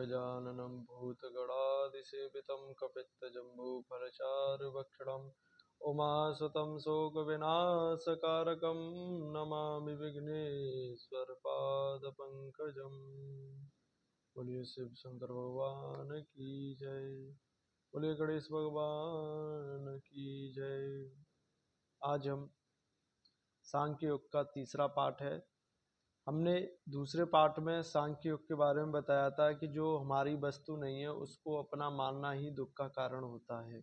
गजाननं भूतगणाधिसेवितं कपित्तजम्बूफलचारुभक्षणम् उमासुतं शोकविनाशकारकं नमामि विघ्नेश्वरपादपङ्कजम्। बोलिए शिव शंकर भगवान की जय। बोलिए गणेश भगवान की जय। आज हम सांख्य योग का तीसरा पाठ है। हमने दूसरे पाठ में सांख्य योग के बारे में बताया था कि जो हमारी वस्तु नहीं है उसको अपना मानना ही दुख का कारण होता है।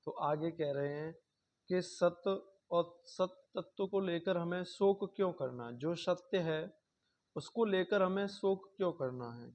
तो आगे कह रहे हैं कि सत्य और सत्य तत्व को लेकर हमें शोक क्यों करना, जो सत्य है उसको लेकर हमें शोक क्यों करना है।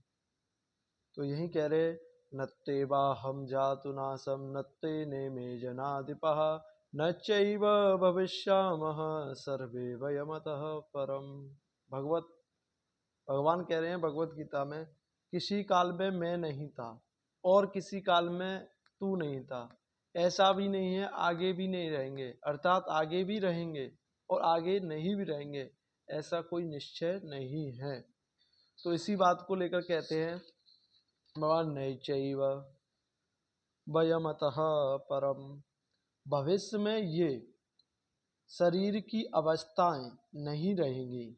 तो यही कह रहे, नत्तेवा हम जातु नासम नत्ते नेमे जनाधिपः न चैव भविष्यामः सर्वे वयमतः परम। भगवान कह रहे हैं भगवत गीता में, किसी काल में मैं नहीं था और किसी काल में तू नहीं था, ऐसा भी नहीं है, आगे भी नहीं रहेंगे, अर्थात आगे भी रहेंगे और आगे नहीं भी रहेंगे, ऐसा कोई निश्चय नहीं है। तो इसी बात को लेकर कहते हैं भगवान, नैचैव वयमतः परम। भविष्य में ये शरीर की अवस्थाएं नहीं रहेंगी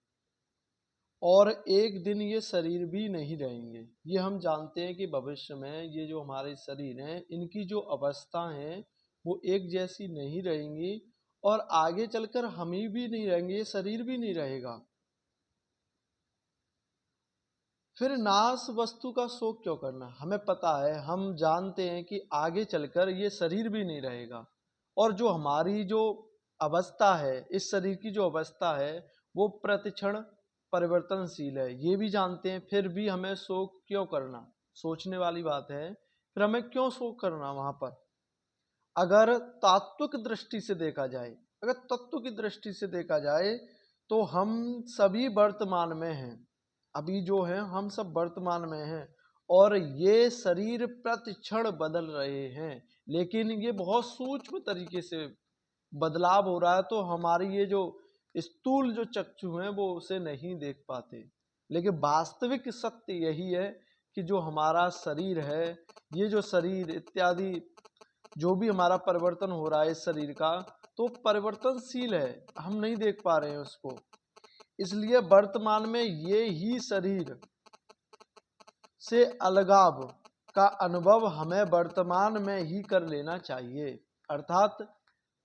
और एक दिन ये शरीर भी नहीं रहेंगे। ये हम जानते हैं कि भविष्य में ये जो हमारे शरीर हैं इनकी जो अवस्था है वो एक जैसी नहीं रहेंगी और आगे चलकर हम ही भी नहीं रहेंगे, ये शरीर भी नहीं रहेगा। फिर नाश वस्तु का शोक क्यों करना। हमें पता है, हम जानते हैं कि आगे चलकर ये शरीर भी नहीं रहेगा और जो हमारी जो अवस्था है, इस शरीर की जो अवस्था है वो प्रतिक्षण परिवर्तनशील है, ये भी जानते हैं। फिर भी हमें शोक क्यों करना, सोचने वाली बात है। फिर हमें क्यों शोक करना वहां पर। अगर तात्विक दृष्टि से देखा जाए, अगर तत्व की दृष्टि से देखा जाए तो हम सभी वर्तमान में हैं। अभी जो है हम सब वर्तमान में हैं और ये शरीर प्रतिक्षण बदल रहे हैं, लेकिन ये बहुत सूक्ष्म तरीके से बदलाव हो रहा है। तो हमारी ये जो स्थूल जो चक्षु हैं वो उसे नहीं देख पाते, लेकिन वास्तविक सत्य यही है कि जो हमारा शरीर है, ये जो शरीर इत्यादि जो भी हमारा परिवर्तन हो रहा है इस शरीर का, तो परिवर्तनशील है, हम नहीं देख पा रहे हैं उसको। इसलिए वर्तमान में ये ही शरीर से अलगाव का अनुभव हमें वर्तमान में ही कर लेना चाहिए। अर्थात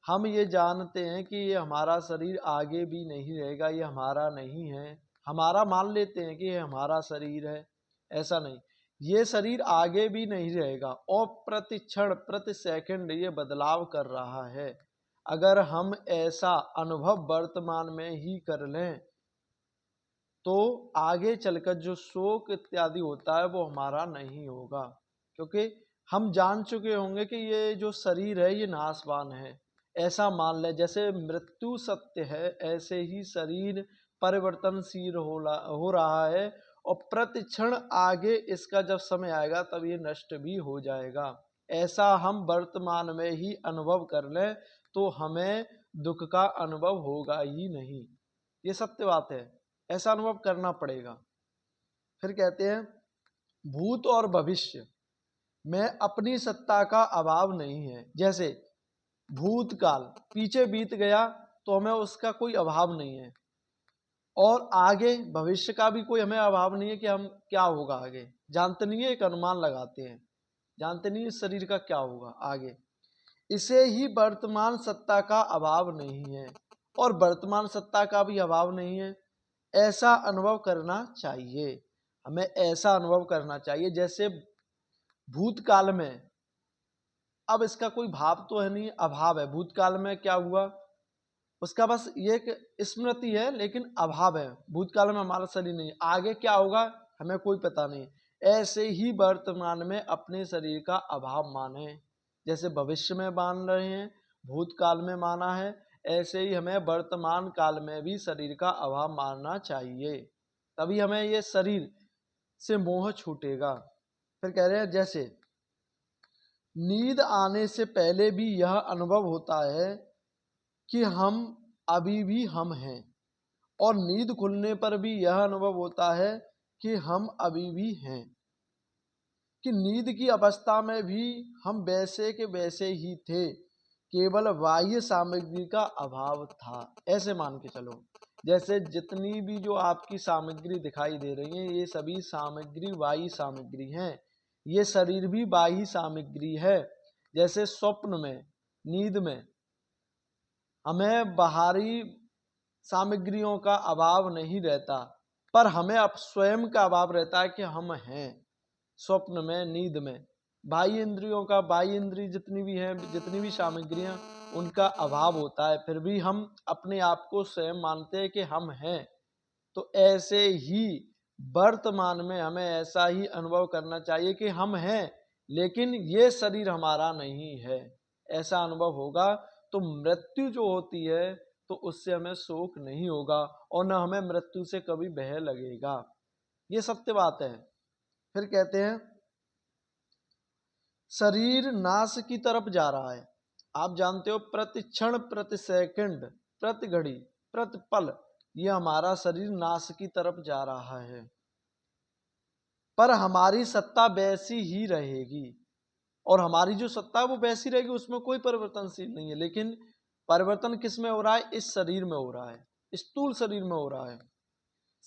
हम ये जानते हैं कि ये हमारा शरीर आगे भी नहीं रहेगा, ये हमारा नहीं है। हमारा मान लेते हैं कि ये हमारा शरीर है, ऐसा नहीं, ये शरीर आगे भी नहीं रहेगा और प्रति क्षण प्रति सेकंड ये बदलाव कर रहा है। अगर हम ऐसा अनुभव वर्तमान में ही कर लें तो आगे चलकर जो शोक इत्यादि होता है वो हमारा नहीं होगा, क्योंकि हम जान चुके होंगे कि ये जो शरीर है ये नाशवान है। ऐसा मान ले, जैसे मृत्यु सत्य है ऐसे ही शरीर परिवर्तनशील हो रहा है और प्रतिक्षण आगे इसका जब समय आएगा तब ये नष्ट भी हो जाएगा। ऐसा हम वर्तमान में ही अनुभव कर लें तो हमें दुख का अनुभव होगा ही नहीं। ये सत्य बात है, ऐसा अनुभव करना पड़ेगा। फिर कहते हैं, भूत और भविष्य में अपनी सत्ता का अभाव नहीं है। जैसे भूतकाल पीछे बीत गया तो हमें उसका कोई अभाव नहीं है और आगे भविष्य का भी कोई हमें अभाव नहीं है कि हम क्या होगा आगे, जानते नहीं है, एक अनुमान लगाते हैं, जानते नहीं है शरीर का क्या होगा आगे। इसे ही वर्तमान सत्ता का अभाव नहीं है और वर्तमान सत्ता का भी अभाव नहीं है। ऐसा अनुभव करना चाहिए, हमें ऐसा अनुभव करना चाहिए जैसे भूतकाल में, अब इसका कोई भाव तो है नहीं, अभाव है। भूतकाल में क्या हुआ उसका बस ये एक स्मृति है, लेकिन अभाव है। भूतकाल में हमारा शरीर नहीं, आगे क्या होगा हमें कोई पता नहीं। ऐसे ही वर्तमान में अपने शरीर का अभाव माने, जैसे भविष्य में मान रहे हैं, भूतकाल में माना है, ऐसे ही हमें वर्तमान काल में भी शरीर का अभाव मानना चाहिए, तभी हमें ये शरीर से मोह छूटेगा। फिर कह रहे हैं, जैसे नींद आने से पहले भी यह अनुभव होता है कि हम अभी भी हम हैं और नींद खुलने पर भी यह अनुभव होता है कि हम अभी भी हैं। कि नींद की अवस्था में भी हम वैसे के वैसे ही थे, केवल बाह्य सामग्री का अभाव था। ऐसे मान के चलो, जैसे जितनी भी जो आपकी सामग्री दिखाई दे रही है, ये सभी सामग्री बाह्य सामग्री हैं। ये शरीर भी बाह्य सामग्री है। जैसे स्वप्न में, नींद में हमें बाहरी सामग्रियों का अभाव नहीं रहता, पर हमें अब स्वयं का अभाव रहता है कि हम हैं। स्वप्न में, नींद में बाह्य इंद्रियों का, बाह्य इंद्रिय जितनी भी हैं, जितनी भी सामग्रियां, उनका अभाव होता है, फिर भी हम अपने आप को स्वयं मानते हैं कि हम हैं। तो ऐसे ही वर्तमान में हमें ऐसा ही अनुभव करना चाहिए कि हम हैं, लेकिन ये शरीर हमारा नहीं है। ऐसा अनुभव होगा तो मृत्यु जो होती है, तो उससे हमें शोक नहीं होगा और न हमें मृत्यु से कभी भय लगेगा। ये सत्य बात है। फिर कहते हैं शरीर नाश की तरफ जा रहा है। आप जानते हो प्रति क्षण, प्रति सेकंड, प्रति घड़ी, प्रति पल ये हमारा शरीर नाश की तरफ जा रहा है, पर हमारी सत्ता वैसी ही रहेगी। और हमारी जो सत्ता है वो वैसी रहेगी, उसमें कोई परिवर्तनशील नहीं है। लेकिन परिवर्तन किस में हो रहा है? इस शरीर में हो रहा है, स्थूल शरीर में हो रहा है।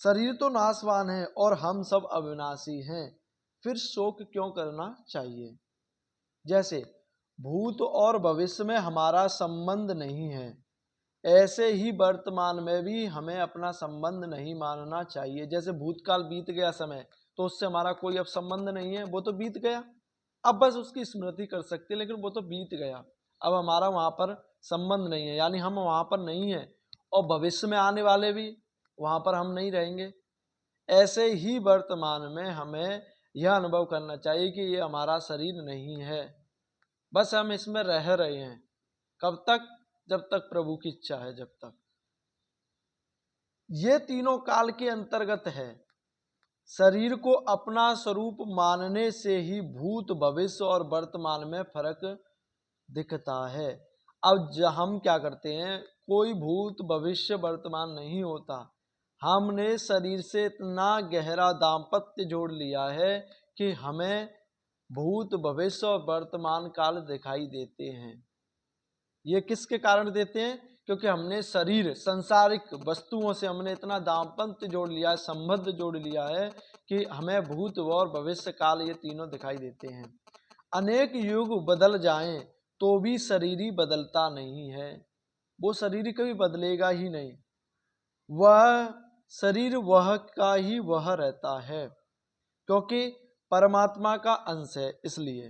शरीर तो नाशवान है और हम सब अविनाशी हैं, फिर शोक क्यों करना चाहिए? जैसे भूत और भविष्य में हमारा संबंध नहीं है, ऐसे ही वर्तमान में भी हमें अपना संबंध नहीं मानना चाहिए। जैसे भूतकाल बीत गया समय, तो उससे हमारा कोई अब संबंध नहीं है, वो तो बीत गया। अब बस उसकी स्मृति कर सकते हैं, लेकिन वो तो बीत गया। अब हमारा वहां पर संबंध नहीं है, यानी हम वहां पर नहीं है, और भविष्य में आने वाले भी वहां पर हम नहीं रहेंगे। ऐसे ही वर्तमान में हमें यह अनुभव करना चाहिए कि ये हमारा शरीर नहीं है, बस हम इसमें रह रहे हैं। कब तक? जब तक प्रभु की इच्छा है, जब तक। ये तीनों काल के अंतर्गत है। शरीर को अपना स्वरूप मानने से ही भूत, भविष्य और वर्तमान में फर्क दिखता है। अब हम क्या करते हैं, कोई भूत, भविष्य, वर्तमान नहीं होता। हमने शरीर से इतना गहरा दाम्पत्य जोड़ लिया है कि हमें भूत, भविष्य और वर्तमान काल दिखाई देते हैं। ये किसके कारण देते हैं? क्योंकि हमने शरीर, सांसारिक वस्तुओं से हमने इतना दाम्पत्य जोड़ लिया है, संबंध जोड़ लिया है कि हमें भूत और भविष्य काल ये तीनों दिखाई देते हैं। अनेक युग बदल जाएं तो भी शरीर ही बदलता नहीं है। वो शरीर कभी बदलेगा ही नहीं, वह शरीर वह का ही वह रहता है, क्योंकि परमात्मा का अंश है इसलिए।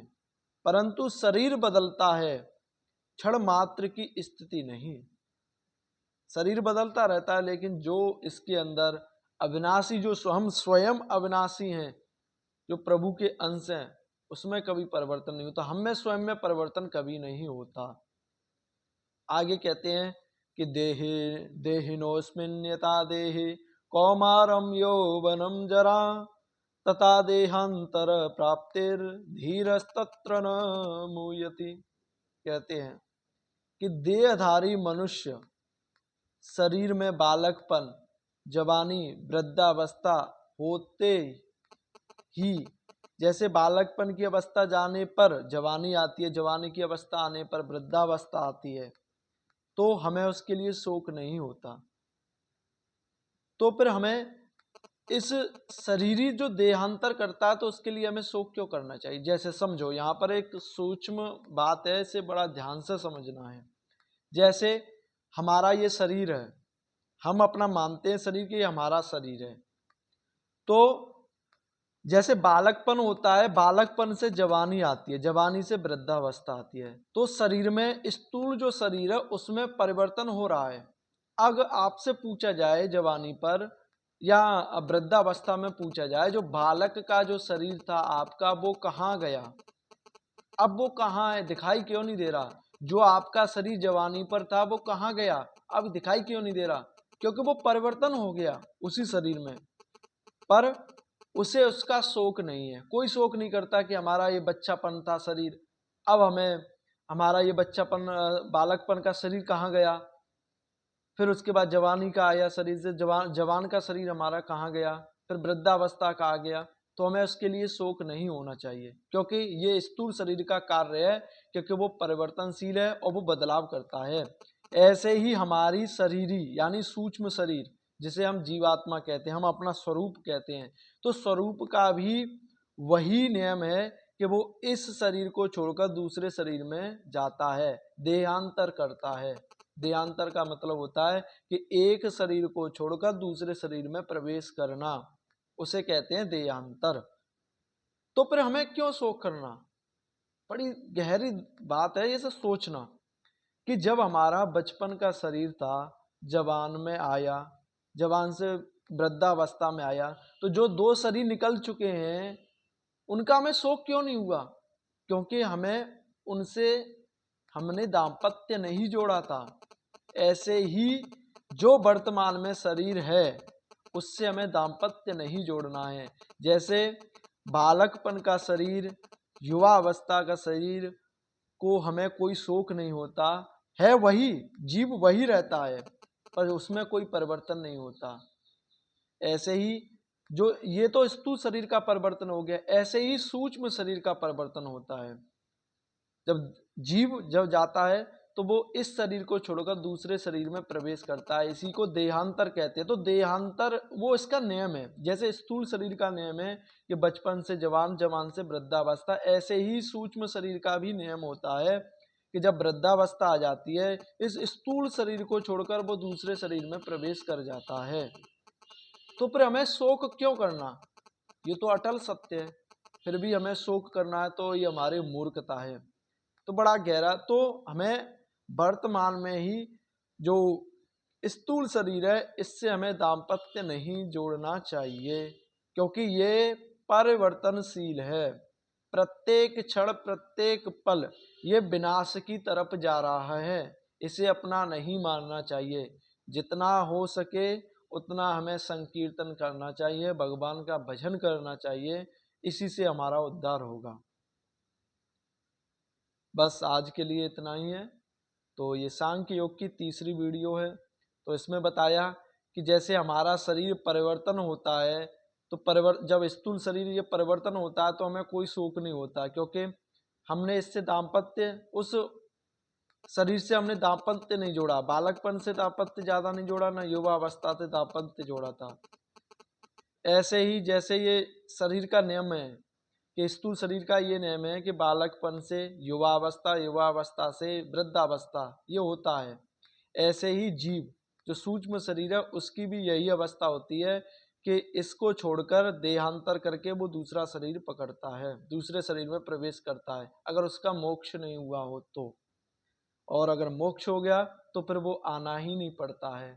परंतु शरीर बदलता है, क्षण मात्र की स्थिति नहीं। शरीर बदलता रहता है, लेकिन जो इसके अंदर अविनाशी, जो हम स्वयं अविनाशी हैं, जो प्रभु के अंश हैं, उसमें कभी परिवर्तन नहीं होता। हम में स्वयं में परिवर्तन कभी नहीं होता। आगे कहते हैं कि देहे देहिनोस्मिन् यथा देहे कौमारम यौवनम जरा तथा देहांतर प्राप्तिर धीरस्तत्र न मुह्यति। कहते हैं कि देहधारी मनुष्य शरीर में बालकपन, जवानी, वृद्धावस्था होते ही, जैसे बालकपन की अवस्था जाने पर जवानी आती है, जवानी की अवस्था आने पर वृद्धावस्था आती है, तो हमें उसके लिए शोक नहीं होता। तो फिर हमें इस शरीरी जो देहांतर करता है, तो उसके लिए हमें शोक क्यों करना चाहिए? जैसे समझो, यहाँ पर एक सूक्ष्म बात है, इसे बड़ा ध्यान से समझना है। जैसे हमारा ये शरीर है, हम अपना मानते हैं शरीर कि हमारा शरीर है, तो जैसे बालकपन होता है, बालकपन से जवानी आती है, जवानी से वृद्धावस्था आती है, तो शरीर में स्थूल जो शरीर है उसमें परिवर्तन हो रहा है। अगर आपसे पूछा जाए जवानी पर या वृद्धावस्था में पूछा जाए, जो बालक का जो शरीर था आपका, वो कहाँ गया? अब वो कहाँ है? दिखाई क्यों नहीं दे रहा? जो आपका शरीर जवानी पर था वो कहाँ गया? अब दिखाई क्यों नहीं दे रहा? क्योंकि वो परिवर्तन हो गया उसी शरीर में। पर उसे उसका शोक नहीं है, कोई शोक नहीं करता कि हमारा ये बच्चापन था शरीर, अब हमें हमारा ये बच्चापन, बालकपन का शरीर कहाँ गया? फिर उसके बाद जवानी का आया शरीर, से जवान का शरीर हमारा कहाँ गया? फिर वृद्धावस्था का आ गया। तो हमें उसके लिए शोक नहीं होना चाहिए, क्योंकि ये स्थूल शरीर का कार्य है, क्योंकि वो परिवर्तनशील है और वो बदलाव करता है। ऐसे ही हमारी शरीरी यानी सूक्ष्म शरीर, जिसे हम जीवात्मा कहते हैं, हम अपना स्वरूप कहते हैं, तो स्वरूप का भी वही नियम है कि वो इस शरीर को छोड़कर दूसरे शरीर में जाता है, देहांतर करता है। देहांतर का मतलब होता है कि एक शरीर को छोड़कर दूसरे शरीर में प्रवेश करना, उसे कहते हैं देहांतर। तो फिर हमें क्यों शोक करना? बड़ी गहरी बात है ये सब सोचना, कि जब हमारा बचपन का शरीर था, जवान में आया, जवान से वृद्धावस्था में आया, तो जो दो शरीर निकल चुके हैं उनका हमें शोक क्यों नहीं हुआ? क्योंकि हमें उनसे हमने दाम्पत्य नहीं जोड़ा था। ऐसे ही जो वर्तमान में शरीर है उससे हमें दाम्पत्य नहीं जोड़ना है। जैसे बालकपन का शरीर, युवा अवस्था का शरीर को हमें कोई शोक नहीं होता है, वही जीव वही रहता है, पर उसमें कोई परिवर्तन नहीं होता। ऐसे ही जो ये तो स्थूल शरीर का परिवर्तन हो गया, ऐसे ही सूक्ष्म शरीर का परिवर्तन होता है। जब जीव जब जाता है तो वो इस शरीर को छोड़कर दूसरे शरीर में प्रवेश करता है, इसी को देहांतर कहते हैं। तो देहांतर वो इसका नियम है। जैसे स्थूल शरीर का नियम है कि बचपन से जवान, जवान से वृद्धावस्था, ऐसे ही सूक्ष्म शरीर का भी नियम होता है कि जब वृद्धावस्था आ जाती है, इस स्थूल शरीर को छोड़कर वो दूसरे शरीर में प्रवेश कर जाता है। तो फिर हमें शोक क्यों करना? ये तो अटल सत्य है, फिर भी हमें शोक करना है तो ये हमारी मूर्खता है। तो बड़ा गहरा, तो हमें वर्तमान में ही जो स्थूल शरीर है इससे हमें दाम्पत्य नहीं जोड़ना चाहिए, क्योंकि ये परिवर्तनशील है। प्रत्येक क्षण, प्रत्येक पल ये विनाश की तरफ जा रहा है, इसे अपना नहीं मानना चाहिए। जितना हो सके उतना हमें संकीर्तन करना चाहिए, भगवान का भजन करना चाहिए, इसी से हमारा उद्धार होगा। बस आज के लिए इतना ही है। तो ये सांख्य योग की तीसरी वीडियो है। तो इसमें बताया कि जैसे हमारा शरीर परिवर्तन होता है, तो जब स्थूल शरीर ये परिवर्तन होता है तो हमें कोई शोक नहीं होता, क्योंकि हमने इससे दाम्पत्य, उस शरीर से हमने दाम्पत्य नहीं जोड़ा, बालकपन से दाम्पत्य ज्यादा नहीं जोड़ा, ना युवा अवस्था से दाम्पत्य जोड़ा था। ऐसे ही जैसे ये शरीर का नियम है कि स्थूल शरीर का ये नियम है कि बालकपन से युवावस्था, युवावस्था से वृद्धावस्था ये होता है, ऐसे ही जीव जो सूक्ष्म शरीर है उसकी भी यही अवस्था होती है कि इसको छोड़कर देहांतर करके वो दूसरा शरीर पकड़ता है, दूसरे शरीर में प्रवेश करता है, अगर उसका मोक्ष नहीं हुआ हो तो। और अगर मोक्ष हो गया तो फिर वो आना ही नहीं पड़ता है।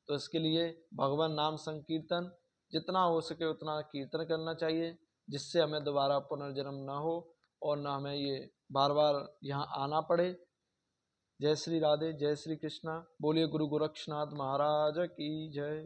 तो इसके लिए भगवान नाम संकीर्तन जितना हो सके उतना कीर्तन करना चाहिए, जिससे हमें दोबारा पुनर्जन्म ना हो और ना हमें ये बार बार यहाँ आना पड़े। जय श्री राधे, जय श्री कृष्णा। बोलिए गुरु गोरक्षनाथ महाराज की जय।